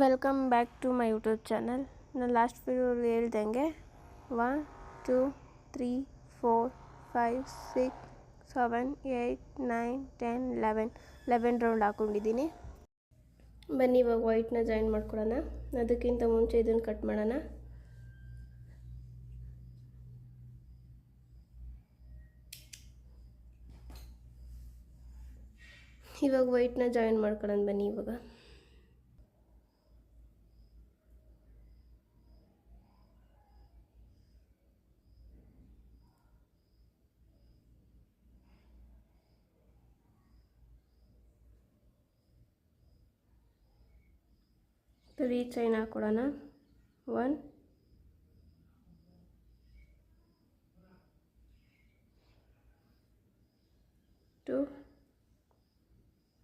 Welcome back to my YouTube channel. ನಾನು last ವಿಡಿಯೋಲಿ ಹೇಳ್ದಂಗೆ 1 2 3 4 5 6 7 8 9 10 11 ರೌಂಡ್ ಹಾಕ್ಕೊಂಡಿದ್ದೀನಿ. ಬನ್ನಿ ಇವಾಗ ವೈಟ್ನ ಜಾಯಿನ್ ಮಾಡ್ಕೊಳ್ಳೋಣ. ಅದಕ್ಕಿಂತ ಮುಂಚೆ ಇದನ್ನು ಕಟ್ ಮಾಡೋಣ. ಇವಾಗ ವೈಟ್ನ ಜಾಯಿನ್ ಮಾಡ್ಕೊಳ್ಳೋಣ ಬನ್ನಿ. ಇವಾಗ ತ್ರೀ ಚೈನ್ ಹಾಕ್ಕೊಳ್ಳೋಣ. 1 2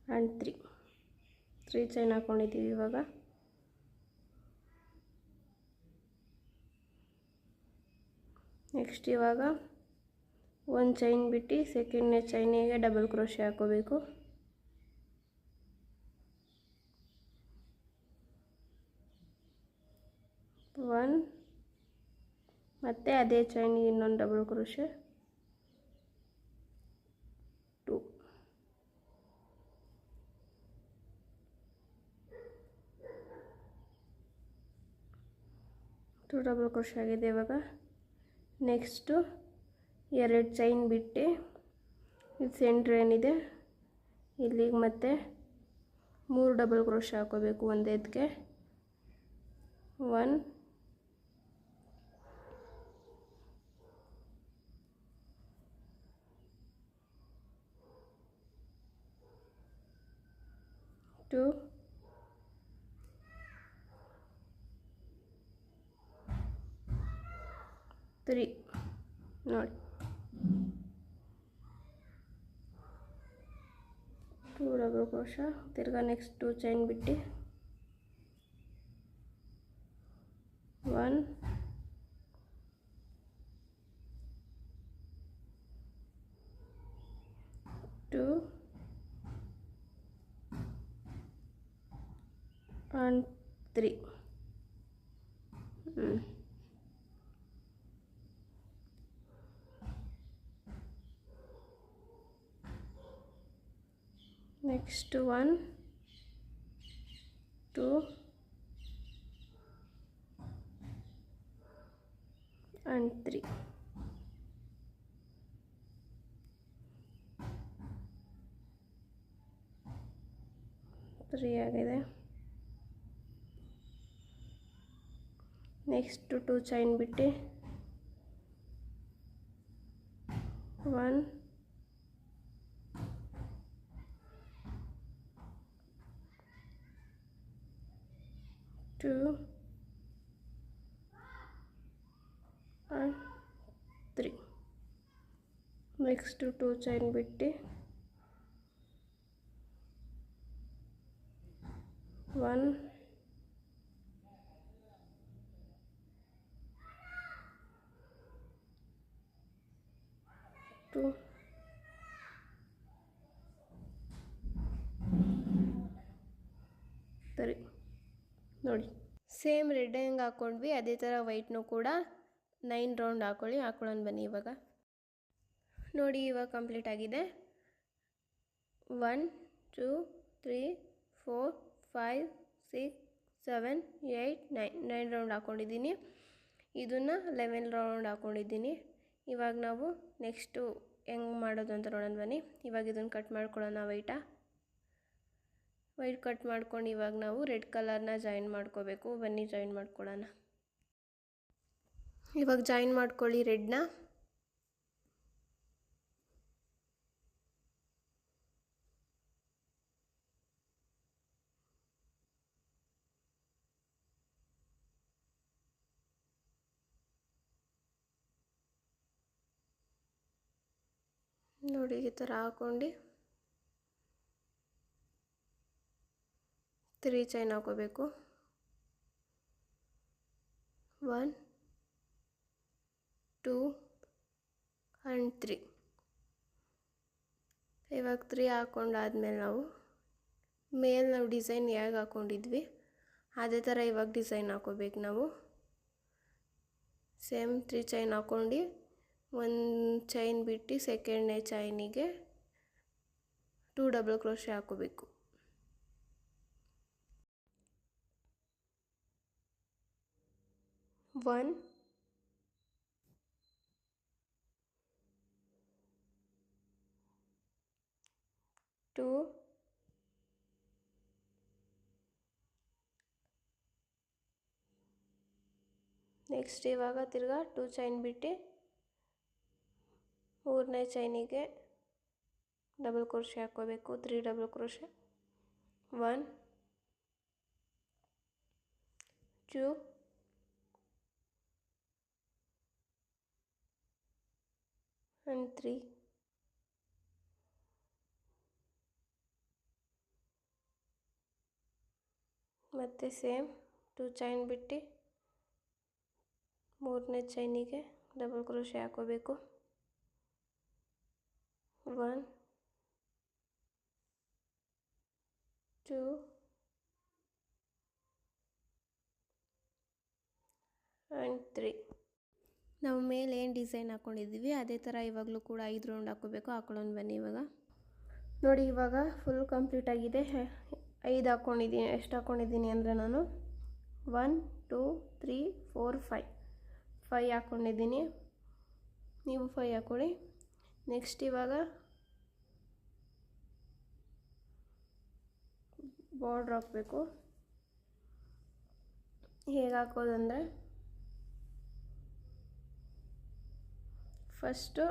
ಆ್ಯಂಡ್ 3 ಚೈನ್ ಹಾಕ್ಕೊಂಡಿದ್ದೀವಿ. ಇವಾಗ ನೆಕ್ಸ್ಟ್ ಇವಾಗ ಒಂದು ಚೈನ್ ಬಿಟ್ಟು ಸೆಕೆಂಡ್ನೇ ಚೈನಿಗೆ ಡಬಲ್ ಕ್ರೋಶೆ ಹಾಕೋಬೇಕು. ಒನ್ ಮತ್ತು ಅದೇ ಚೈನಿಗೆ ಇನ್ನೊಂದು ಡಬಲ್ ಕ್ರೋಶೆ, 2 ಡಬಲ್ ಕ್ರೋಶೆ ಆಗಿದೆ. ಇವಾಗ ನೆಕ್ಸ್ಟು ಎರಡು ಚೈನ್ ಬಿಟ್ಟು ಇದು ಸೆಂಟ್ರ್ ಏನಿದೆ ಇಲ್ಲಿಗೆ ಮತ್ತೆ 3 ಡಬಲ್ ಕ್ರೋಶೆ ಹಾಕೋಬೇಕು ಒಂದೇದಕ್ಕೆ. 1 2 3 ನೋಡಿ 2 ಡಬಲ್ ಕ್ರೋಶೆ. ತಿರ್ಗಾ ನೆಕ್ಸ್ಟ್ 2 ಚೈನ್ ಬಿಟ್ಟು 1 2 and 3. Next 1 2 and 3. ಆಗಿದೆ. ನೆಕ್ಸ್ಟ್ 2 ಚೈನ್ ಬಿಟ್ಟು 1 2 and 3. ನೆಕ್ಸ್ಟ್ 2 ಚೈನ್ ಬಿಟ್ಟು 1 2 3. ನೋಡಿ ಸೇಮ್ ರೆಡ್ ಹೆಂಗೆ ಹಾಕ್ಕೊಂಡ್ವಿ ಅದೇ ಥರ ವೈಟ್ನೂ ಕೂಡ 9 ರೌಂಡ್ ಹಾಕೊಳ್ಳೋಣ ಬನ್ನಿ. ಇವಾಗ ನೋಡಿ ಇವಾಗ ಕಂಪ್ಲೀಟ್ ಆಗಿದೆ. 1 2 3 4 5 6 7 8 9 ರೌಂಡ್ ಹಾಕ್ಕೊಂಡಿದ್ದೀನಿ. ಇದನ್ನು 11 ರೌಂಡ್ ಹಾಕ್ಕೊಂಡಿದ್ದೀನಿ. ಇವಾಗ ನಾವು ನೆಕ್ಸ್ಟು ಹೆಂಗೆ ಮಾಡೋದು ಅಂತ ನೋಡೋಣ ಬನ್ನಿ. ಇವಾಗ ಇದನ್ನು ಕಟ್ ಮಾಡ್ಕೊಳ್ಳೋಣ. ವೈಟ್ ಕಟ್ ಮಾಡ್ಕೊಂಡು ಇವಾಗ ನಾವು ರೆಡ್ ಕಲರ್ನ ಜಾಯಿನ್ ಮಾಡ್ಕೋಬೇಕು. ಬನ್ನಿ ಜಾಯಿನ್ ಮಾಡ್ಕೊಳ್ಳೋಣ. ಇವಾಗ ಜಾಯಿನ್ ಮಾಡ್ಕೊಳ್ಳಿ ರೆಡ್ನ. ನೋಡಿ ಈ ಥರ ಹಾಕ್ಕೊಂಡು 3 ಚೈನ್ ಹಾಕೋಬೇಕು. 1 2 and 3. ಇವಾಗ 3 ಹಾಕ್ಕೊಂಡಾದ್ಮೇಲೆ ನಾವು ಡಿಸೈನ್ ಹೇಗೆ ಹಾಕ್ಕೊಂಡಿದ್ವಿ ಅದೇ ಥರ ಇವಾಗ ಡಿಸೈನ್ ಹಾಕೋಬೇಕು ನಾವು. ಸೇಮ್ 3 ಚೈನ್ ಹಾಕ್ಕೊಂಡು ಒಂದು ಚೈನ್ ಬಿಟ್ಟು ಸೆಕೆಂಡ್ನೇ ಚೈನಿಗೆ 2 ಡಬಲ್ ಕ್ರೋಶೆ ಹಾಕೋಬೇಕು. 1 2 ನೆಕ್ಸ್ಟ್ ಇವಾಗ ತಿರ್ಗಾ 2 ಚೈನ್ ಬಿಟ್ಟು ಮೂರನೇ ಚೈನಿಗೆ ಡಬಲ್ ಕ್ರೋಶೆ ಹಾಕೋಬೇಕು. 3 ಡಬಲ್ ಕ್ರೋಶೆ. 1 2 and 3. ಮತ್ತೆ ಸೇಮ್ 2 ಚೈನ್ ಬಿಟ್ಟು ಮೂರನೇ ಚೈನಿಗೆ ಡಬಲ್ ಕ್ರೋಶೆ ಹಾಕೋಬೇಕು. 1 2 and 3. ನಾವು ಮೇಲೆ ಏನು ಡಿಸೈನ್ ಹಾಕ್ಕೊಂಡಿದ್ದೀವಿ ಅದೇ ಥರ ಇವಾಗಲೂ ಕೂಡ 5 ರೌಂಡ್ ಹಾಕೋಬೇಕು. ಹಾಕೊಳ್ಳೋಣ ಬನ್ನಿ. ಇವಾಗ ನೋಡಿ, ಇವಾಗ ಫುಲ್ ಕಂಪ್ಲೀಟ್ ಆಗಿದೆ. 5 ಹಾಕ್ಕೊಂಡಿದ್ದೀನಿ. ಎಷ್ಟು ಹಾಕ್ಕೊಂಡಿದ್ದೀನಿ ಅಂದರೆ ನಾನು 1 2 3 4 5 ಹಾಕ್ಕೊಂಡಿದ್ದೀನಿ. ನೀವು 5 ಹಾಕ್ಕೊಳ್ಳಿ. ನೆಕ್ಸ್ಟ್ ಇವಾಗ ಬಾರ್ಡ್ರ್ ಹಾಕಬೇಕು. ಹೇಗೆ ಹಾಕೋದಂದರೆ ಫಸ್ಟು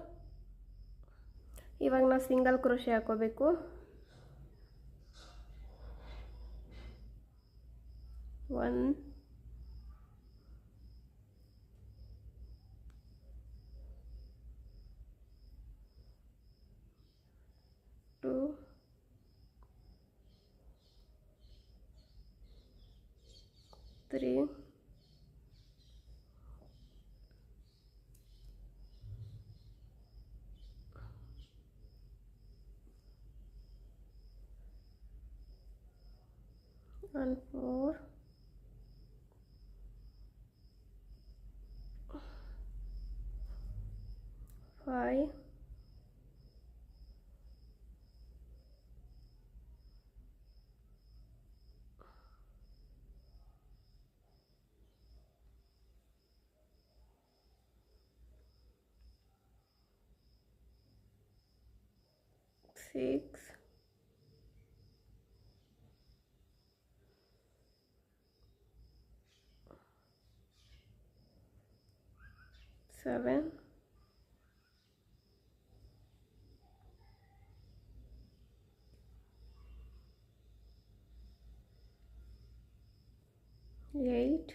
ಇವಾಗ ನಾವು ಸಿಂಗಲ್ ಕ್ರೋಶೆ ಹಾಕೋಬೇಕು. 1 2 3 and 4 5 6 7 8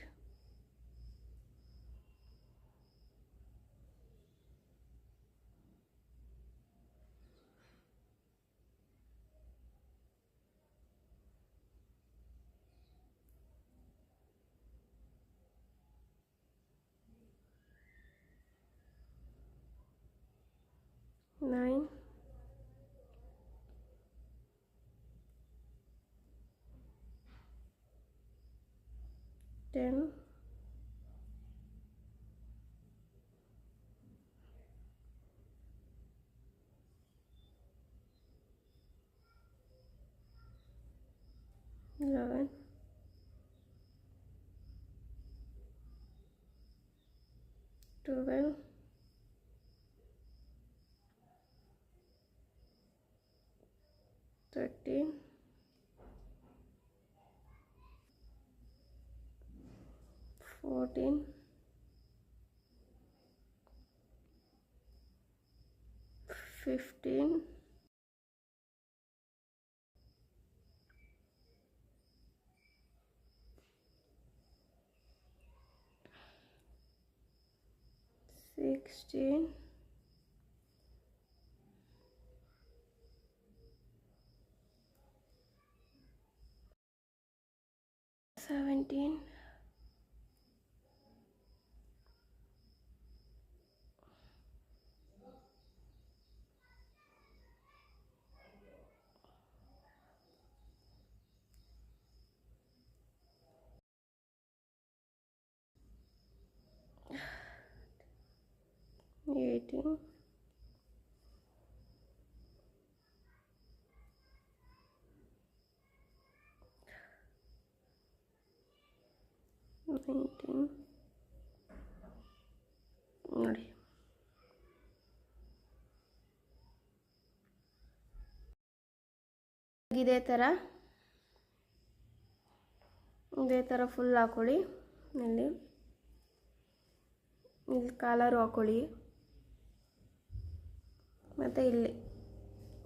9 10 11 12 13 14 15 16 17 18, 19 ನೋಡಿ. ಇದೇ ಥರ ಫುಲ್ ಹಾಕ್ಕೊಳ್ಳಿ. ಇಲ್ಲಿ ಕಾಲರು ಹಾಕ್ಕೊಳ್ಳಿ ಮತ್ತು ಇಲ್ಲಿ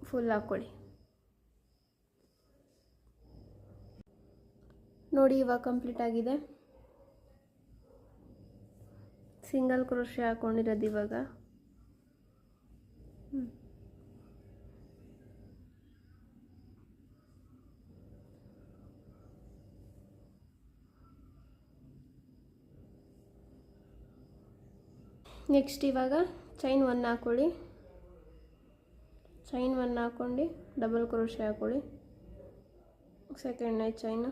ಫುಲ್ ಹಾಕ್ಕೊಳ್ಳಿ. ನೋಡಿ ಇವಾಗ ಕಂಪ್ಲೀಟ್ ಆಗಿದೆ. ಸಿಂಗಲ್ ಕ್ರೋಶೆ ಹಾಕ್ಕೊಂಡಿರೋದು ಇವಾಗ. ನೆಕ್ಸ್ಟ್ ಇವಾಗ ಚೈನ್ 1 ಹಾಕ್ಕೊಳ್ಳಿ. ಚೈನ್ 1 ಹಾಕ್ಕೊಂಡು ಡಬಲ್ ಕ್ರೋಶೆ ಹಾಕ್ಕೊಳ್ಳಿ. ಸೆಕೆಂಡ್ನೇ ಚೈನು,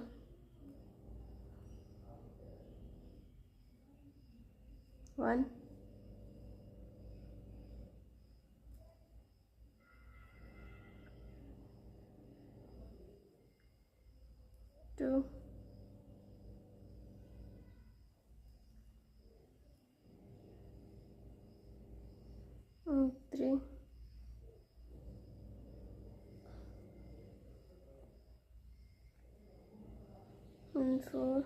1, 2, 3, 4,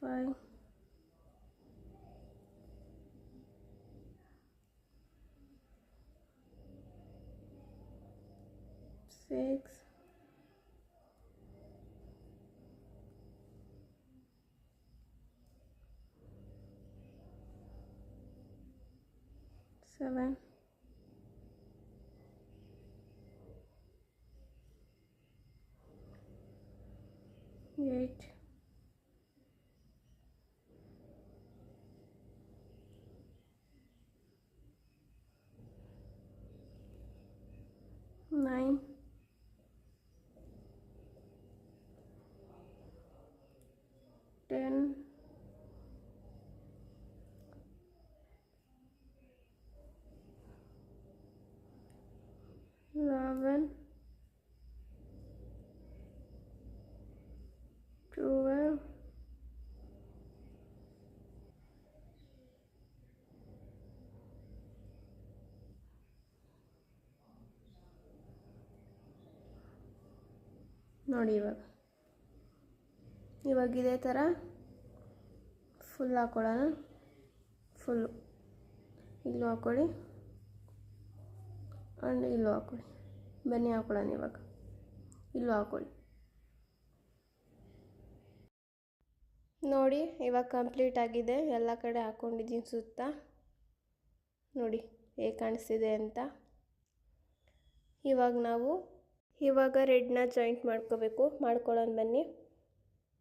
5, 6, 7, 8, 9, 10, 11, 12, ನೋಡಿ. ಇವಾಗ ಇದೇ ಥರ ಫುಲ್ ಹಾಕ್ಕೊಳ್ಳೋಣ. ಫುಲ್ಲು ಇಲ್ಲೂ ಹಾಕ್ಕೊಳ್ಳಿ ಆ್ಯಂಡ್ ಇಲ್ಲೂ ಹಾಕ್ಕೊಳ್ಳಿ. ಬನ್ನಿ ಹಾಕ್ಕೊಳ್ಳೋಣ. ಇವಾಗ ಇಲ್ಲೂ ಹಾಕ್ಕೊಳ್ಳಿ. ನೋಡಿ ಇವಾಗ ಕಂಪ್ಲೀಟ್ ಆಗಿದೆ. ಎಲ್ಲ ಕಡೆ ಹಾಕ್ಕೊಂಡಿದ್ದೀನಿ ಸುತ್ತ. ನೋಡಿ ಹೇಗೆ ಕಾಣಿಸ್ತಿದೆ ಅಂತ. ಇವಾಗ ರೆಡ್ನ ಜಾಯಿಂಟ್ ಮಾಡ್ಕೋಬೇಕು. ಮಾಡ್ಕೊಳ್ಳೋಣ ಬನ್ನಿ.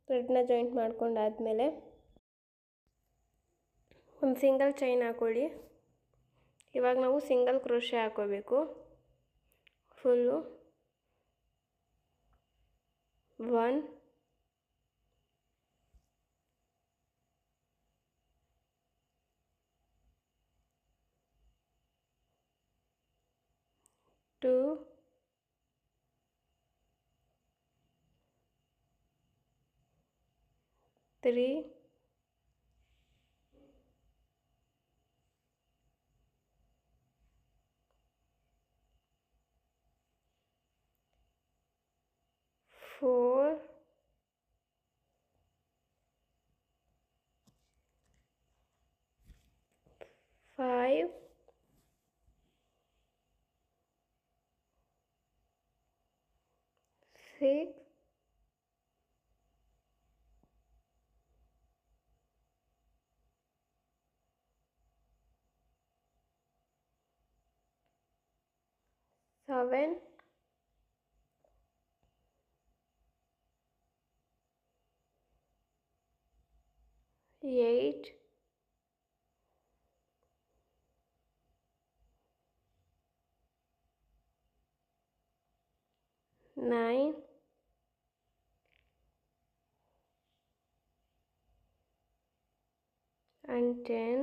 ರೆಡ್ನ ಜಾಯಿಂಟ್ ಮಾಡ್ಕೊಂಡಾದ್ಮೇಲೆ ಒಂದು ಸಿಂಗಲ್ ಚೈನ್ ಹಾಕ್ಕೊಳ್ಳಿ. ಇವಾಗ ನಾವು ಸಿಂಗಲ್ ಕ್ರೋಶೆ ಹಾಕ್ಕೋಬೇಕು ಫುಲ್ಲು. 1, 2, 3, 4, 5, 6, 7, 8, 9, and 10.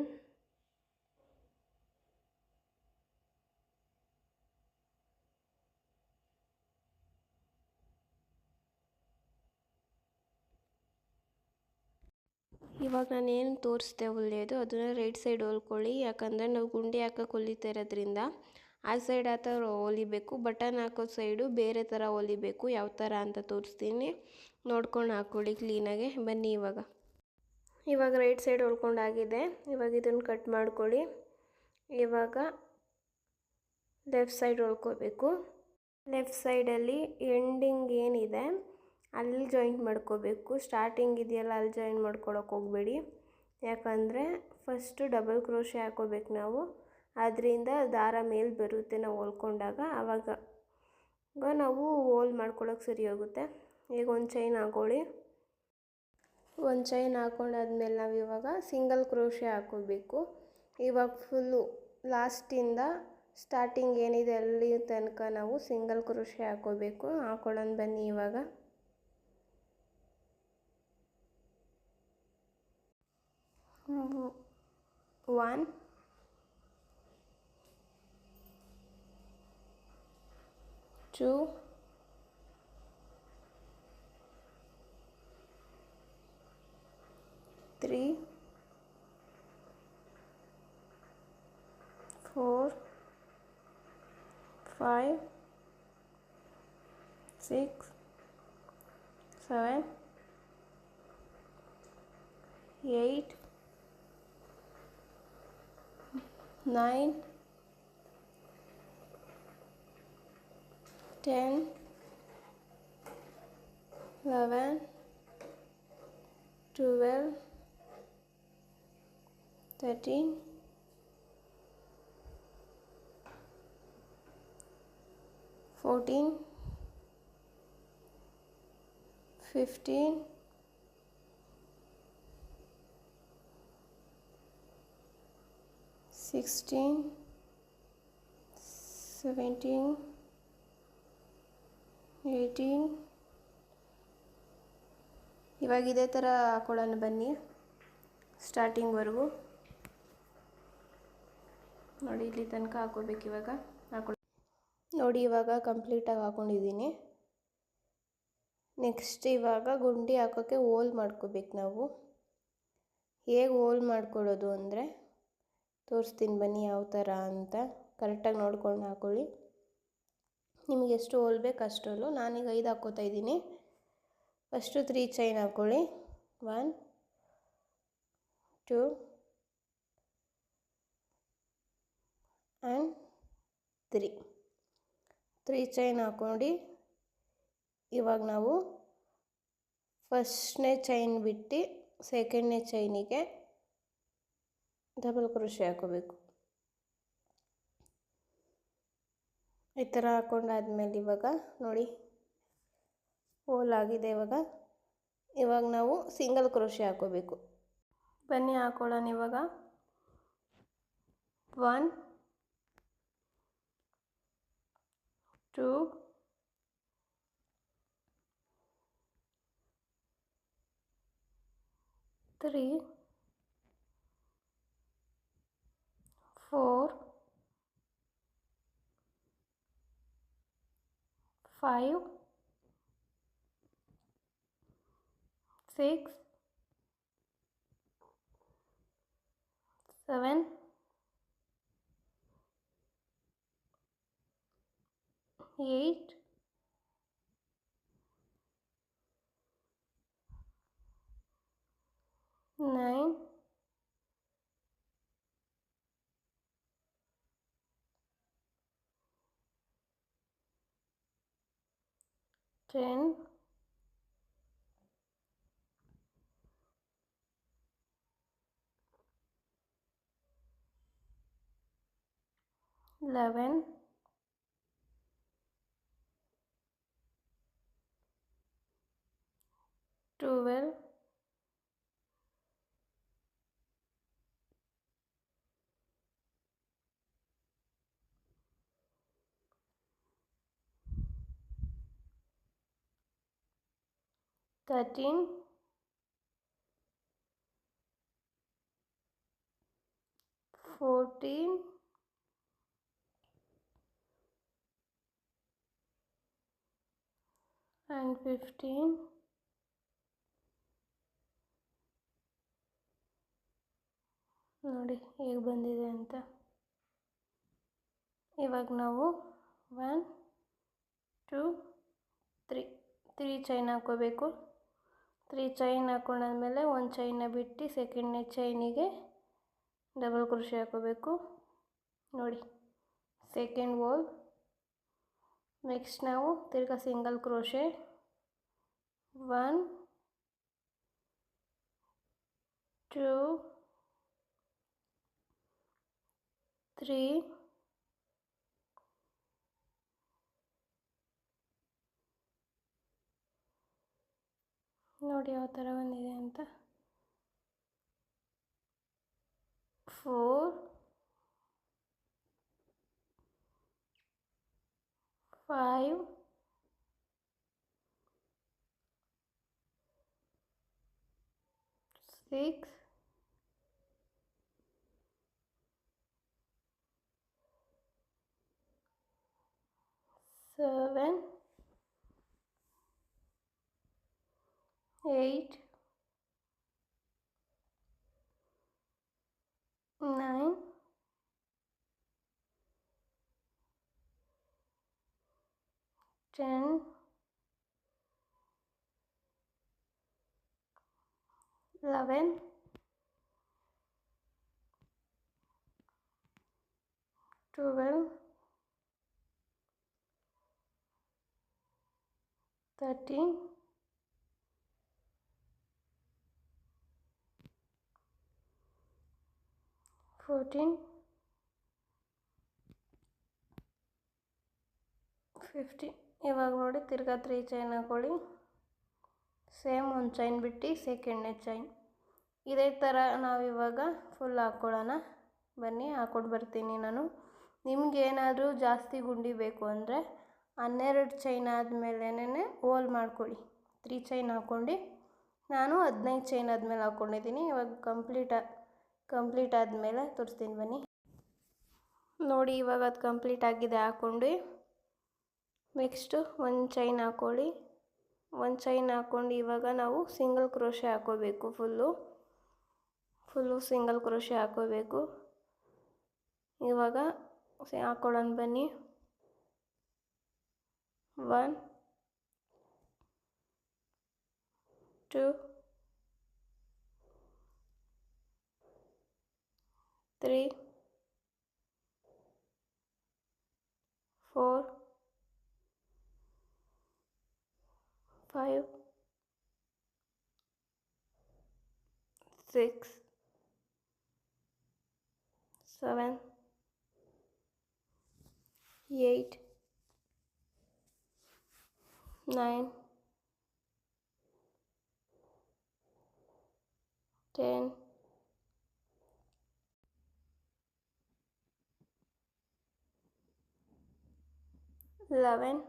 ಇವಾಗ ನಾನೇನು ತೋರಿಸ್ದೆ ಹೊಲಿಯೋದು ಅದನ್ನು ರೈಟ್ ಸೈಡ್ ಹೊಲ್ಕೊಳ್ಳಿ, ಯಾಕಂದರೆ ನಾವು ಗುಂಡಿ ಹಾಕಕ್ಕೆ ಹೊಲಿತಾ ಇರೋದ್ರಿಂದ ಆ ಸೈಡ್ ಆ ಥರ ಹೊಲಿಬೇಕು. ಬಟನ್ ಹಾಕೋ ಸೈಡು ಬೇರೆ ಥರ ಹೊಲಿಬೇಕು. ಯಾವ ಥರ ಅಂತ ತೋರಿಸ್ತೀನಿ, ನೋಡ್ಕೊಂಡು ಹಾಕ್ಕೊಳ್ಳಿ ಕ್ಲೀನಾಗೆ. ಬನ್ನಿ ಇವಾಗ ರೈಟ್ ಸೈಡ್ ಹೊಲ್ಕೊಂಡಾಗಿದೆ. ಇವಾಗ ಇದನ್ನು ಕಟ್ ಮಾಡ್ಕೊಳ್ಳಿ. ಇವಾಗ ಲೆಫ್ಟ್ ಸೈಡ್ ಹೊಲ್ಕೋಬೇಕು. ಲೆಫ್ಟ್ ಸೈಡಲ್ಲಿ ಎಂಡಿಂಗ್ ಏನಿದೆ ಅಲ್ಲಿ ಜಾಯಿಂಟ್ ಮಾಡ್ಕೋಬೇಕು. ಸ್ಟಾರ್ಟಿಂಗ್ ಇದೆಯಲ್ಲ ಅಲ್ಲಿ ಜಾಯಿಂಟ್ ಮಾಡ್ಕೊಳಕ್ಕೆ ಹೋಗಬೇಡಿ, ಯಾಕಂದರೆ ಫಸ್ಟು ಡಬಲ್ ಕ್ರೋಶೆ ಹಾಕೋಬೇಕು ನಾವು. ಅದರಿಂದ ದಾರ ಮೇಲೆ ಬರುತ್ತೆ ನಾವು ಹೊಲ್ಕೊಂಡಾಗ, ಆವಾಗ ನಾವು ಹೋಲ್ ಮಾಡ್ಕೊಳಕ್ಕೆ ಸರಿ ಹೋಗುತ್ತೆ. ಈಗ ಒಂದು ಚೈನ್ ಹಾಕೊಳ್ಳಿ. ಒಂದು ಚೈನ್ ಹಾಕೊಂಡಾದ್ಮೇಲೆ ನಾವು ಇವಾಗ ಸಿಂಗಲ್ ಕ್ರೋಶೆ ಹಾಕೋಬೇಕು. ಇವಾಗ ಫುಲ್ಲು ಲಾಸ್ಟಿಂದ ಸ್ಟಾರ್ಟಿಂಗ್ ಏನಿದೆ ಅಲ್ಲಿ ತನಕ ನಾವು ಸಿಂಗಲ್ ಕ್ರೋಶೆ ಹಾಕೋಬೇಕು. ಹಾಕೊಳ್ಳೋಣ ಬನ್ನಿ. ಇವಾಗ 1 2 3 4 5 6 7 8 9 10 11 12 13 14 15 16 17 18. ಇವಾಗ ಇದೇ ಥರ ಹಾಕೊಳ್ಳೋಣ ಬನ್ನಿ ಸ್ಟಾರ್ಟಿಂಗ್ವರೆಗೂ. ನೋಡಿ ಇಲ್ಲಿ ತನಕ ಹಾಕೋಬೇಕು. ಇವಾಗ ನೋಡಿ ಇವಾಗ ಕಂಪ್ಲೀಟಾಗಿ ಹಾಕ್ಕೊಂಡಿದ್ದೀನಿ. ನೆಕ್ಸ್ಟ್ ಇವಾಗ ಗುಂಡಿ ಹಾಕೋಕ್ಕೆ ಹೋಲ್ ಮಾಡ್ಕೋಬೇಕು ನಾವು. ಹೇಗೆ ಹೋಲ್ ಮಾಡ್ಕೊಳ್ಳೋದು ಅಂದರೆ ತೋರಿಸ್ತೀನಿ ಬನ್ನಿ ಯಾವ ಥರ ಅಂತ. ಕರೆಕ್ಟಾಗಿ ನೋಡ್ಕೊಂಡು ಹಾಕ್ಕೊಳ್ಳಿ. ನಿಮಗೆ ಎಷ್ಟು ಹೋಲ್ ಬೇಕು ಅಷ್ಟು ಹೋಲು. ನಾನೀಗ 5 ಹಾಕ್ಕೋತಾ ಇದ್ದೀನಿ. ಫಸ್ಟು 3 ಚೈನ್ ಹಾಕ್ಕೊಳ್ಳಿ. 1 2 ಆ್ಯಂಡ್ 3 ಚೈನ್ ಹಾಕ್ಕೊಂಡು ಇವಾಗ ನಾವು ಫಸ್ಟ್ನೇ ಚೈನ್ ಬಿಟ್ಟು ಸೆಕೆಂಡ್ನೇ ಚೈನಿಗೆ ಡಬಲ್ ಕ್ರೋಶೆ ಹಾಕೋಬೇಕು. ಈ ಥರ ಹಾಕ್ಕೊಂಡಾದ್ಮೇಲೆ ಇವಾಗ ನೋಡಿ ಹೋಲ್ ಆಗಿದೆ. ಇವಾಗ ನಾವು ಸಿಂಗಲ್ ಕ್ರೋಶೆ ಹಾಕೋಬೇಕು. ಬನ್ನಿ ಹಾಕೊಳ್ಳೋಣ. ಇವಾಗ 1 2 3 4 5 6 7 8 9 10 11 12 13 14 and 15. ನೋಡಿ ಹೇಗೆ ಬಂದಿದೆ ಅಂತ. ಇವಾಗ ನಾವು 1 2 3 ಚೈನ್ ಹಾಕೋಬೇಕು. 3 ಚೈನ್ ಹಾಕೊಂಡಾದ್ಮೇಲೆ ಒಂದು ಚೈನ್ನ ಬಿಟ್ಟು ಸೆಕೆಂಡ್ನೇ ಚೈನಿಗೆ ಡಬಲ್ ಕ್ರೋಶೆ ಹಾಕೋಬೇಕು. ನೋಡಿ ಸೆಕೆಂಡ್ ಹೋಲ್. ನೆಕ್ಸ್ಟ್ ನಾವು ತಿರ್ಗಾ ಸಿಂಗಲ್ ಕ್ರೋಶೆ 1 2 3 ನೋಡಿ ಯಾವ ಥರ ಬಂದಿದೆ ಅಂತ. 4 5 6 7 8 9 10 11 12 13 14 15. ಇವಾಗ ನೋಡಿ ತಿರ್ಗಾ 3 ಚೈನ್ ಹಾಕೊಳ್ಳಿ. ಸೇಮ್ ಒಂದು ಚೈನ್ ಬಿಟ್ಟು ಸೆಕೆಂಡ್ನೇ ಚೈನ್. ಇದೇ ಥರ ನಾವಿವಾಗ ಫುಲ್ ಹಾಕ್ಕೊಳ್ಳೋಣ. ಬನ್ನಿ ಹಾಕ್ಕೊಂಡು ಬರ್ತೀನಿ ನಾನು. ನಿಮಗೇನಾದರೂ ಜಾಸ್ತಿ ಗುಂಡಿ ಬೇಕು ಅಂದರೆ 12 ಚೈನ್ ಆದಮೇಲೆ ಹೋಲ್ ಮಾಡ್ಕೊಳ್ಳಿ. 3 ಚೈನ್ ಹಾಕ್ಕೊಂಡು ನಾನು 15 ಚೈನ್ ಆದಮೇಲೆ ಹಾಕ್ಕೊಂಡಿದ್ದೀನಿ. ಇವಾಗ ಕಂಪ್ಲೀಟ್ ಆದಮೇಲೆ ತೋರಿಸ್ತೀನಿ ಬನ್ನಿ. ನೋಡಿ ಇವಾಗ ಅದು ಕಂಪ್ಲೀಟ್ ಆಗಿದೆ ಹಾಕ್ಕೊಂಡು. ನೆಕ್ಸ್ಟು ಒಂದು ಚೈನ್ ಹಾಕ್ಕೊಳ್ಳಿ. ಒಂದು ಚೈನ್ ಹಾಕ್ಕೊಂಡು ಇವಾಗ ನಾವು ಸಿಂಗಲ್ ಕ್ರೋಶೆ ಹಾಕೋಬೇಕು. ಫುಲ್ಲು ಸಿಂಗಲ್ ಕ್ರೋಶೆ ಹಾಕೋಬೇಕು. ಇವಾಗ ಹಾಕ್ಕೊಳ್ಳೋಣ ಬನ್ನಿ. 1 2 3 4 5 6 7 8 9 10 11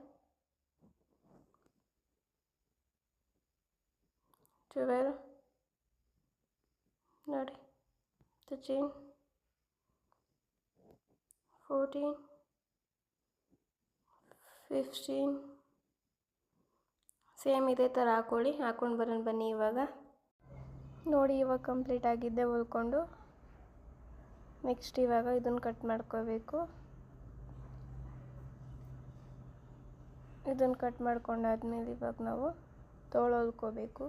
12 ನೋಡಿ 13 14 15. ಸೇಮ್ ಇದೇ ಥರ ಹಾಕ್ಕೊಳ್ಳಿ. ಹಾಕ್ಕೊಂಡು ಬರೋಣ ಬನ್ನಿ. ಇವಾಗ ನೋಡಿ ಇವಾಗ ಕಂಪ್ಲೀಟ್ ಆಗಿದ್ದೆ ಹೊಲ್ಕೊಂಡು. ನೆಕ್ಸ್ಟ್ ಇವಾಗ ಇದನ್ನು ಕಟ್ ಮಾಡ್ಕೋಬೇಕು. ಇದನ್ನು ಕಟ್ ಮಾಡ್ಕೊಂಡಾದ್ಮೇಲೆ ಇವಾಗ ನಾವು ತೋಳು ಹೊಲ್ಕೋಬೇಕು.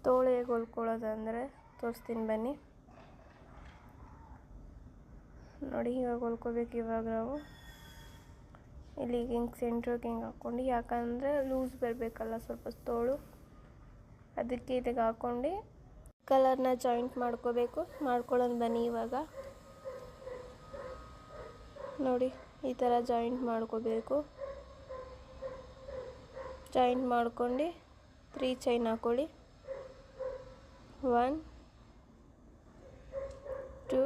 ತೋಳು ಹೇಗೆ ಹೊಲ್ಕೊಳ್ಳೋದಂದರೆ ತೋರಿಸ್ತೀನಿ ಬನ್ನಿ. ನೋಡಿ ಇವಾಗ ಹೊಲ್ಕೋಬೇಕು. ಇವಾಗ ನಾವು ಇಲ್ಲಿಗೆ ಹಿಂಗೆ ಸೆಂಟ್ರಿಗೆ ಹಿಂಗೆ ಹಾಕ್ಕೊಂಡು, ಯಾಕಂದರೆ ಲೂಸ್ ಬರಬೇಕಲ್ಲ ಸ್ವಲ್ಪ ತೋಳು, ಅದಕ್ಕೆ ಇಲ್ಲಿಗೆ ಹಾಕ್ಕೊಂಡು ಕಲರ್ನ ಜಾಯಿಂಟ್ ಮಾಡ್ಕೋಬೇಕು. ಮಾಡ್ಕೊಳ್ಳೋಣ ಬನ್ನಿ. ಇವಾಗ ನೋಡಿ ಈ ಥರ ಜಾಯಿಂಟ್ ಮಾಡ್ಕೋಬೇಕು. ಜಾಯಿಂಟ್ ಮಾಡ್ಕೊಂಡು 3 ಚೈನ್ ಹಾಕ್ಕೊಳ್ಳಿ. 1 2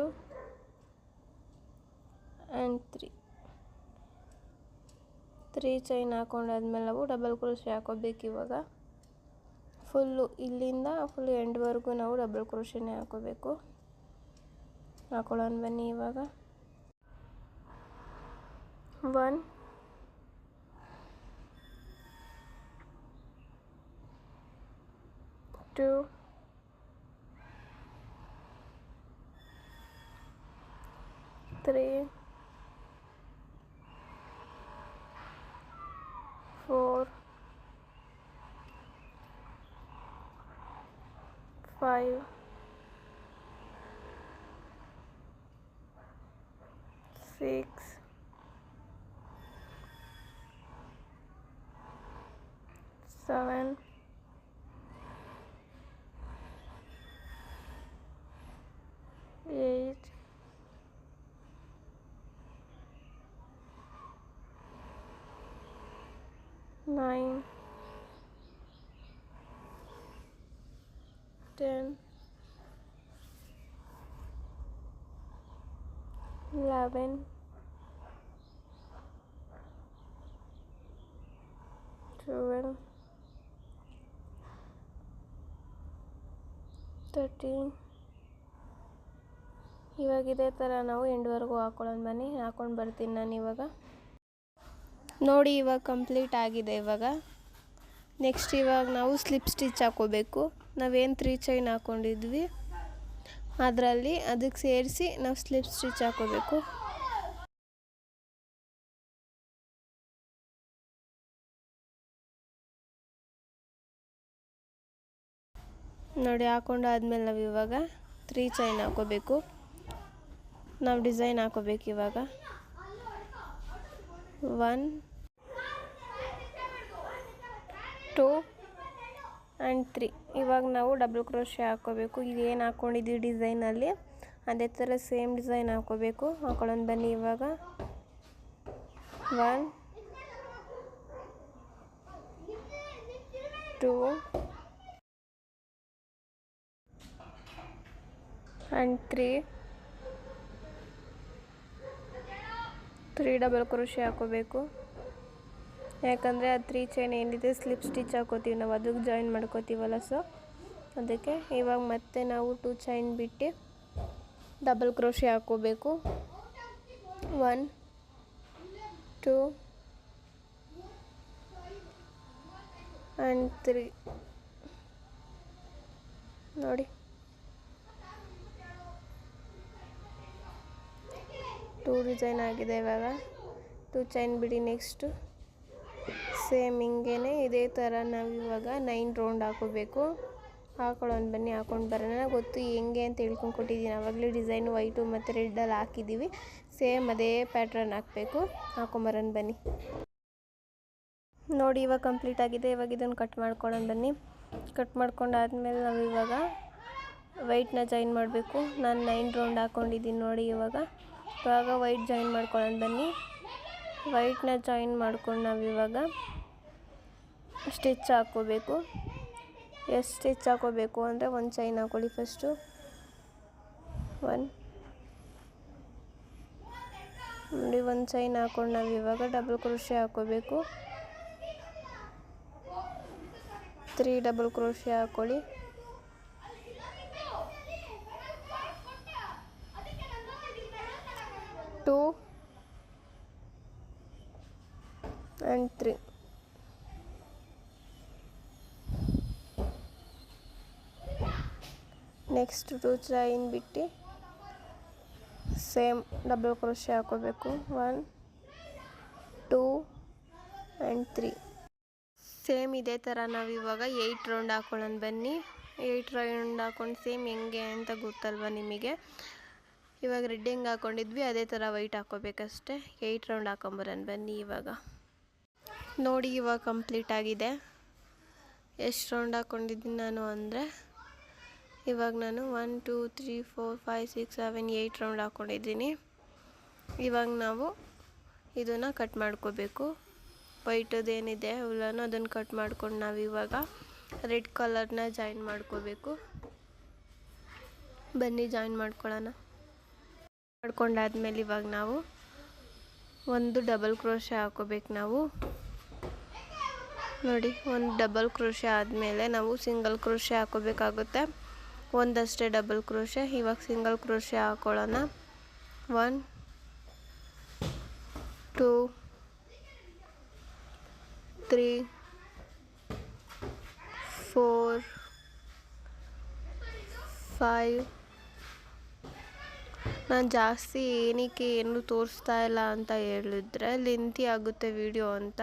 and 3 ಚೈನ್ ಹಾಕೊಂಡಾದ್ಮೇಲೆ ನಾವು ಡಬಲ್ ಕ್ರೋಶೆ ಹಾಕೋಬೇಕು. ಇವಾಗ ಫುಲ್ಲು ಇಲ್ಲಿಂದ ಫುಲ್ ಎಂಡ್ವರೆಗೂ ನಾವು ಡಬಲ್ ಕ್ರೋಶೆನೇ ಹಾಕೋಬೇಕು. ಹಾಕೊಳ್ಳೋಣ ಬನ್ನಿ ಇವಾಗ. 1 2 3 4 5 6 7 8 9 10 11 12 13. ಇವಾಗ ಇದೇ ಥರ ನಾವು ಎಂಡ್ವರೆಗೂ ಹಾಕೊಳ್ಳೋಣ ಬನ್ನಿ. ಹಾಕೊಂಡು ಬರ್ತೀನಿ ನಾನು ಇವಾಗ. ನೋಡಿ ಇವಾಗ ಕಂಪ್ಲೀಟ್ ಆಗಿದೆ. ಇವಾಗ ನೆಕ್ಸ್ಟ್ ಇವಾಗ ನಾವು ಸ್ಲಿಪ್ ಸ್ಟಿಚ್ ಹಾಕೋಬೇಕು. ನಾವೇನು 3 ಚೈನ್ ಹಾಕ್ಕೊಂಡಿದ್ವಿ ಅದರಲ್ಲಿ ಅದಕ್ಕೆ ಸೇರಿಸಿ ನಾವು ಸ್ಲಿಪ್ ಸ್ಟಿಚ್ ಹಾಕೋಬೇಕು. ನೋಡಿ ಹಾಕೊಂಡಾದ್ಮೇಲೆ ನಾವು ಇವಾಗ 3 ಚೈನ್ ಹಾಕೋಬೇಕು. ನಾವು ಡಿಸೈನ್ ಹಾಕೋಬೇಕು ಇವಾಗ. 1 2 ಆ್ಯಂಡ್ 3. ಇವಾಗ ನಾವು ಡಬಲ್ ಕ್ರೋಶೆ ಹಾಕೋಬೇಕು. ಇದೇನು ಹಾಕ್ಕೊಂಡಿದ್ದೀವಿ ಡಿಸೈನಲ್ಲಿ ಅದೇ ಥರ ಸೇಮ್ ಡಿಸೈನ್ ಹಾಕೋಬೇಕು. ಹಾಕೊಳ್ಳೋಣ ಬನ್ನಿ ಇವಾಗ. 1 2 ಆ್ಯಂಡ್ 3 ಡಬಲ್ ಕ್ರೋಶೆ ಹಾಕೋಬೇಕು. ಯಾಕಂದರೆ ಆ 3 ಚೈನ್ ಏನಿದೆ ಸ್ಲಿಪ್ ಸ್ಟಿಚ್ ಹಾಕೋತೀವಿ ನಾವು, ಅದಕ್ಕೆ ಜಾಯಿನ್ ಮಾಡ್ಕೋತೀವಲ್ಲ, ಸೊ ಅದಕ್ಕೆ. ಇವಾಗ ಮತ್ತೆ ನಾವು 2 ಚೈನ್ ಬಿಟ್ಟು ಡಬಲ್ ಕ್ರೋಶೆ ಹಾಕೋಬೇಕು. 1 2 ಆ್ಯಂಡ್ 3 ನೋಡಿ. 2 ಡಿಸೈನ್ ಆಗಿದೆ. ಇವಾಗ 2 ಚೈನ್ ಬಿಡಿ. ನೆಕ್ಸ್ಟು ಸೇಮ್ ಹಿಂಗೇ ಇದೇ ಥರ ನಾವು ಇವಾಗ 9 ರೌಂಡ್ ಹಾಕೋಬೇಕು. ಹಾಕೊಳ್ಳೋಣ ಬನ್ನಿ, ಹಾಕೊಂಡು ಬರೋಣ. ಗೊತ್ತು ಹೆಂಗೆ ಅಂತ ಹೇಳ್ಕೊಂಡು ಕೊಟ್ಟಿದ್ದೀನಿ ಆವಾಗಲೇ. ಡಿಸೈನು ವೈಟು ಮತ್ತು ರೆಡ್ಡಲ್ಲಿ ಹಾಕಿದ್ದೀವಿ. ಸೇಮ್ ಅದೇ ಪ್ಯಾಟ್ರನ್ ಹಾಕಬೇಕು. ಹಾಕೊಂಬರೋಣ ಬನ್ನಿ. ನೋಡಿ ಇವಾಗ ಕಂಪ್ಲೀಟ್ ಆಗಿದೆ. ಇವಾಗ ಇದನ್ನು ಕಟ್ ಮಾಡ್ಕೊಳ್ಳೋಣ ಬನ್ನಿ. ಕಟ್ ಮಾಡ್ಕೊಂಡಾದ್ಮೇಲೆ ನಾವು ಇವಾಗ ವೈಟ್ನ ಜಾಯಿನ್ ಮಾಡಬೇಕು. ನಾನು 9 ರೌಂಡ್ ಹಾಕ್ಕೊಂಡಿದ್ದೀನಿ ನೋಡಿ. ಇವಾಗ ವೈಟ್ ಜಾಯಿನ್ ಮಾಡ್ಕೊಳ್ಳೋಣ ಬನ್ನಿ. ವೈಟ್ನ ಜಾಯಿನ್ ಮಾಡ್ಕೊಂಡು ನಾವು ಇವಾಗ ಸ್ಟಿಚ್ ಹಾಕ್ಕೋಬೇಕು. ಎಷ್ಟು ಸ್ಟಿಚ್ ಹಾಕೋಬೇಕು ಅಂದರೆ 1 ಚೈನ್ ಹಾಕ್ಕೊಳ್ಳಿ ಫಸ್ಟು. 1 ನೋಡಿ, 1 ಚೈನ್ ಹಾಕ್ಕೊಂಡು ನಾವು ಇವಾಗ ಡಬಲ್ ಕ್ರೋಶೆ ಹಾಕ್ಕೋಬೇಕು. 3 ಡಬಲ್ ಕ್ರೋಶೆ ಹಾಕ್ಕೊಳ್ಳಿ. 2 ಆ್ಯಂಡ್ 3. ನೆಕ್ಸ್ಟ್ 2 ಚೈನ್ ಬಿಟ್ಟು ಸೇಮ್ ಡಬಲ್ ಕ್ರೋಶೆ ಹಾಕೋಬೇಕು. 1 2 ಆ್ಯಂಡ್ 3. ಸೇಮ್ ಇದೇ ಥರ ನಾವು ಇವಾಗ 8 ರೌಂಡ್ ಹಾಕೊಳ್ಳೋಣ ಬನ್ನಿ. 8 ರೌಂಡ್ ಹಾಕೊಂಡು ಸೇಮ್ ಹೆಂಗೆ ಅಂತ ಗೊತ್ತಲ್ವ ನಿಮಗೆ. ಇವಾಗ ರೆಡ್ ಹೆಂಗೆ ಹಾಕ್ಕೊಂಡಿದ್ವಿ ಅದೇ ಥರ ವೈಟ್ ಹಾಕ್ಕೋಬೇಕಷ್ಟೆ. 8 ರೌಂಡ್ ಹಾಕೊಂಬರೋಣ ಬನ್ನಿ ಇವಾಗ. ನೋಡಿ ಇವಾಗ ಕಂಪ್ಲೀಟ್ ಆಗಿದೆ. ಎಷ್ಟು ರೌಂಡ್ ಹಾಕ್ಕೊಂಡಿದ್ದೀನಿ ನಾನು ಅಂದರೆ ಇವಾಗ ನಾನು 1 2 3 4 5 6 7 8 ರೌಂಡ್ ಹಾಕ್ಕೊಂಡಿದ್ದೀನಿ. ಇವಾಗ ನಾವು ಇದನ್ನು ಕಟ್ ಮಾಡ್ಕೋಬೇಕು. ವೈಟದೇನಿದೆ ಹುಲ್ಲನ್ನು ಅದನ್ನು ಕಟ್ ಮಾಡ್ಕೊಂಡು ನಾವು ಇವಾಗ ರೆಡ್ ಕಲರ್ನ ಜಾಯಿನ್ ಮಾಡ್ಕೋಬೇಕು. ಬನ್ನಿ ಜಾಯಿನ್ ಮಾಡ್ಕೊಳ್ಳೋಣ. ಮಾಡ್ಕೊಂಡಾದ್ಮೇಲೆ ಇವಾಗ ನಾವು ಒಂದು ಡಬಲ್ ಕ್ರೋಶೆ ಹಾಕೋಬೇಕು. ನಾವು ನೋಡಿ, ಒಂದು ಡಬಲ್ ಕ್ರೋಶೆ ಆದಮೇಲೆ ನಾವು ಸಿಂಗಲ್ ಕ್ರೋಶೆ ಹಾಕೋಬೇಕಾಗುತ್ತೆ. ಒಂದಷ್ಟೇ ಡಬಲ್ ಕ್ರೋಶೆ. ಇವಾಗ ಸಿಂಗಲ್ ಕ್ರೋಶೆ ಹಾಕೊಳ್ಳೋಣ. 1 2 3 4 5. ನಾನು ಜಾಸ್ತಿ ಏನಕ್ಕೆ ಏನು ತೋರಿಸ್ತಾ ಇಲ್ಲ ಅಂತ ಹೇಳಿದ್ರೆ ಲೆಂತಿ ಆಗುತ್ತೆ ವಿಡಿಯೋ ಅಂತ.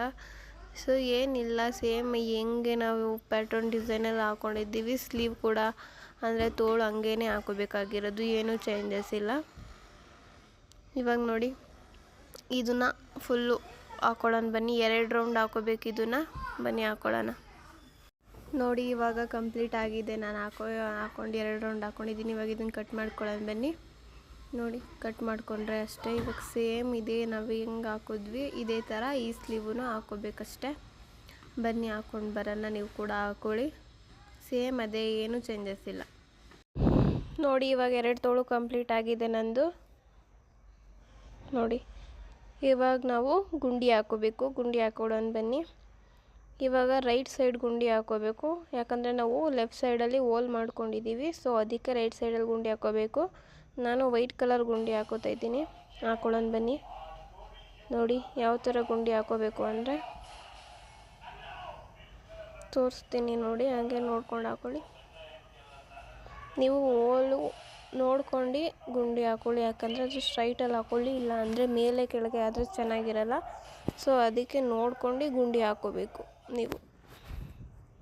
ಸೊ ಏನಿಲ್ಲ, ಸೇಮ್ ಹೆಂಗೆ ನಾವು ಪ್ಯಾಟರ್ನ್ ಡಿಸೈನಲ್ಲಿ ಹಾಕ್ಕೊಂಡಿದ್ದೀವಿ ಸ್ಲೀವ್ ಕೂಡ ಅಂದರೆ ತೋಳು ಹಂಗೇ ಹಾಕೋಬೇಕಾಗಿರೋದು, ಏನೂ ಚೇಂಜಸ್ ಇಲ್ಲ. ಇವಾಗ ನೋಡಿ ಇದನ್ನು ಫುಲ್ಲು ಹಾಕೊಳ್ಳೋಣ ಬನ್ನಿ. 2 ರೌಂಡ್ ಹಾಕೋಬೇಕು ಇದನ್ನು, ಬನ್ನಿ ಹಾಕೊಳ್ಳೋಣ. ನೋಡಿ ಇವಾಗ ಕಂಪ್ಲೀಟ್ ಆಗಿದೆ. ನಾನು ಹಾಕೊಂಡು 2 ರೌಂಡ್ ಹಾಕ್ಕೊಂಡಿದ್ದೀನಿ. ಇವಾಗ ಇದನ್ನು ಕಟ್ ಮಾಡ್ಕೊಳ್ಳೋಣ ಬನ್ನಿ. ನೋಡಿ ಕಟ್ ಮಾಡಿಕೊಂಡ್ರೆ ಅಷ್ಟೇ. ಇವಾಗ ಸೇಮ್ ಇದೇ ನಾವು ಹೆಂಗೆ ಹಾಕಿದ್ವಿ ಇದೇ ಥರ ಈ ಸ್ಲೀವೂ ಹಾಕೋಬೇಕಷ್ಟೆ. ಬನ್ನಿ ಹಾಕ್ಕೊಂಡು ಬರೋಣ, ನೀವು ಕೂಡ ಹಾಕ್ಕೊಳ್ಳಿ. ಸೇಮ್ ಅದೇ, ಏನೂ ಚೇಂಜಸ್ ಇಲ್ಲ. ನೋಡಿ ಇವಾಗ 2 ತೋಳು ಕಂಪ್ಲೀಟ್ ಆಗಿದೆ ನಂದು. ನೋಡಿ ಇವಾಗ ನಾವು ಗುಂಡಿ ಹಾಕೋಬೇಕು. ಗುಂಡಿ ಹಾಕೊಳ್ಳೋಣ ಬನ್ನಿ. ಇವಾಗ ರೈಟ್ ಸೈಡ್ ಗುಂಡಿ ಹಾಕೋಬೇಕು, ಯಾಕಂದರೆ ನಾವು ಲೆಫ್ಟ್ ಸೈಡಲ್ಲಿ ಹೋಲ್ ಮಾಡ್ಕೊಂಡಿದ್ದೀವಿ. ಸೊ ಅದಕ್ಕೆ ರೈಟ್ ಸೈಡಲ್ಲಿ ಗುಂಡಿ ಹಾಕೋಬೇಕು. ನಾನು ವೈಟ್ ಕಲರ್ ಗುಂಡಿ ಹಾಕೋತಾ ಇದ್ದೀನಿ. ಹಾಕೊಳ್ಳೋಣ ಬನ್ನಿ. ನೋಡಿ ಯಾವ ಥರ ಗುಂಡಿ ಹಾಕೋಬೇಕು ಅಂದರೆ ತೋರಿಸ್ತೀನಿ ನೋಡಿ, ಹಾಗೆ ನೋಡ್ಕೊಂಡು ಹಾಕೊಳ್ಳಿ. ನೀವು ಹೋಲು ನೋಡ್ಕೊಂಡು ಗುಂಡಿ ಹಾಕೊಳ್ಳಿ, ಯಾಕಂದರೆ ಅದು ಸ್ಟ್ರೈಟಲ್ಲಿ ಹಾಕೊಳ್ಳಿ, ಇಲ್ಲ ಅಂದರೆ ಮೇಲೆ ಕೆಳಗೆ ಆದರೆ ಚೆನ್ನಾಗಿರಲ್ಲ. ಸೊ ಅದಕ್ಕೆ ನೋಡ್ಕೊಂಡು ಗುಂಡಿ ಹಾಕೋಬೇಕು ನೀವು.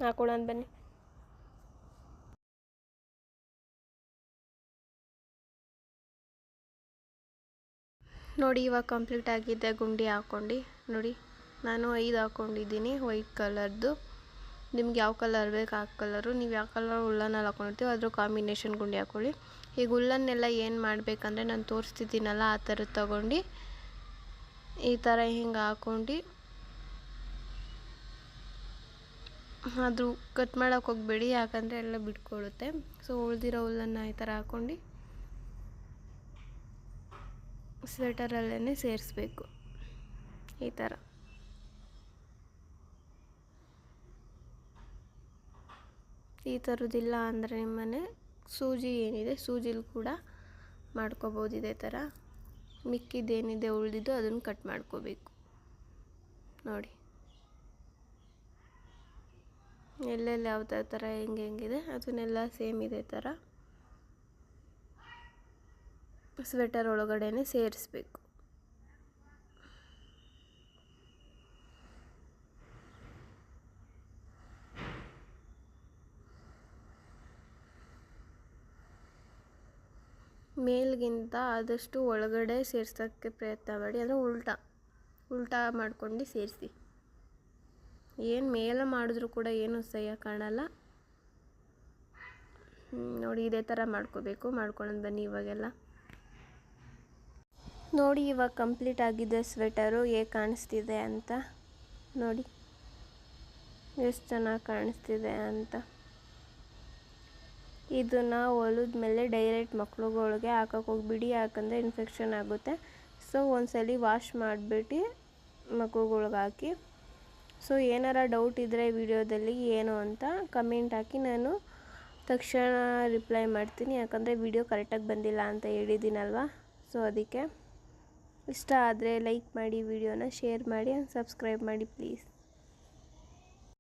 ಹಾಕೊಳ್ಳೋಣ ಬನ್ನಿ. ನೋಡಿ ಇವಾಗ ಕಂಪ್ಲೀಟ್ ಆಗಿದೆ ಗುಂಡಿ ಹಾಕ್ಕೊಂಡು. ನೋಡಿ ನಾನು 5 ಹಾಕ್ಕೊಂಡಿದ್ದೀನಿ ವೈಟ್ ಕಲರ್ದು. ನಿಮ್ಗೆ ಯಾವ ಕಲರ್ ಬೇಕು ಆ ಕಲರು, ನೀವು ಯಾವ ಕಲರ್ ಉಲ್ಲನಲ್ಲಿ ಹಾಕ್ಕೊಂಡಿರ್ತೀವಿ ಅದ್ರ ಕಾಂಬಿನೇಷನ್ ಗುಂಡಿ ಹಾಕ್ಕೊಳ್ಳಿ. ಈಗ ಉಲ್ಲನ್ನೆಲ್ಲ ಏನು ಮಾಡಬೇಕಂದ್ರೆ ನಾನು ತೋರಿಸ್ತಿದ್ದೀನಲ್ಲ ಆ ಥರ ತೊಗೊಂಡು ಈ ಥರ ಹಿಂಗೆ ಹಾಕ್ಕೊಂಡು, ಅದು ಕಟ್ ಮಾಡೋಕೆ ಹೋಗಬೇಡಿ ಯಾಕಂದರೆ ಎಲ್ಲ ಬಿಟ್ಕೊಳ್ಳುತ್ತೆ. ಸೊ ಉಳಿದಿರೋ ಹುಲ್ಲನ್ನು ಈ ಥರ ಹಾಕ್ಕೊಂಡು ಸ್ವೆಟರಲ್ಲೇ ಸೇರಿಸ್ಬೇಕು ಈ ಥರ. ಈ ಥರದ್ದಿಲ್ಲ ಅಂದರೆ ನಿಮ್ಮನೆ ಸೂಜಿ ಏನಿದೆ ಸೂಜಿಲಿ ಕೂಡ ಮಾಡ್ಕೋಬೋದು ಇದೇ ಥರ. ಮಿಕ್ಕಿದ್ದೇನಿದೆ ಉಳಿದಿದ್ದು ಅದನ್ನು ಕಟ್ ಮಾಡ್ಕೋಬೇಕು. ನೋಡಿ ಎಲ್ಲೆಲ್ಲಿ ಯಾವ ಥರ ಹೆಂಗಿದೆ ಅದನ್ನೆಲ್ಲ ಸೇಮ್ ಇದೇ ಥರ ಸ್ವೆಟರ್ ಒಳಗಡೆನೆ ಸೇರಿಸ್ಬೇಕು. ಮೇಲ್ಗಿಂತ ಆದಷ್ಟು ಒಳಗಡೆ ಸೇರ್ಸೋಕ್ಕೆ ಪ್ರಯತ್ನ ಮಾಡಿ, ಅಂದರೆ ಉಲ್ಟಾ ಮಾಡ್ಕೊಂಡು ಸೇರಿಸಿ. ಏನು ಮೇಲೆ ಮಾಡಿದ್ರೂ ಕೂಡ ಏನು ಸಹ್ಯ ಕಾಣಲ್ಲ. ನೋಡಿ ಇದೇ ಥರ ಮಾಡ್ಕೋಬೇಕು. ಮಾಡ್ಕೊಳ್ಳೋದು ಬನ್ನಿ ಇವಾಗೆಲ್ಲ. ನೋಡಿ ಇವಾಗ ಕಂಪ್ಲೀಟ್ ಆಗಿದೆ ಸ್ವೆಟರು ಹೇಗೆ ಕಾಣಿಸ್ತಿದೆ ಅಂತ. ನೋಡಿ ಎಷ್ಟು ಚೆನ್ನಾಗಿ ಕಾಣಿಸ್ತಿದೆ ಅಂತ. ಇದನ್ನು ಹೊಲಿದ ಮೇಲೆ ಡೈರೆಕ್ಟ್ ಮಕ್ಳುಗಳಿಗೆ ಹಾಕೋಕೆ ಹೋಗ್ಬಿಡಿ, ಯಾಕಂದರೆ ಇನ್ಫೆಕ್ಷನ್ ಆಗುತ್ತೆ. ಸೊ ಒಂದ್ಸಲಿ ವಾಶ್ ಮಾಡಿಬಿಟ್ಟು ಮಕ್ಳುಗಳ್ಗೆ ಹಾಕಿ. ಸೊ ಏನಾರ ಡೌಟ್ ಇದ್ದರೆ ವಿಡಿಯೋದಲ್ಲಿ ಏನು ಅಂತ ಕಮೆಂಟ್ ಹಾಕಿ, ನಾನು ತಕ್ಷಣ ರಿಪ್ಲೈ ಮಾಡ್ತೀನಿ. ಯಾಕಂದರೆ ವಿಡಿಯೋ ಕರೆಕ್ಟಾಗಿ ಬಂದಿಲ್ಲ ಅಂತ ಹೇಳಿದ್ದೀನಲ್ವ. ಸೊ ಅದಕ್ಕೆ ಇಷ್ಟ ಆದರೆ ಲೈಕ್ ಮಾಡಿ, ವಿಡಿಯೋನ ಶೇರ್ ಮಾಡಿ, ಸಬ್ಸ್ಕ್ರೈಬ್ ಮಾಡಿ ಪ್ಲೀಸ್.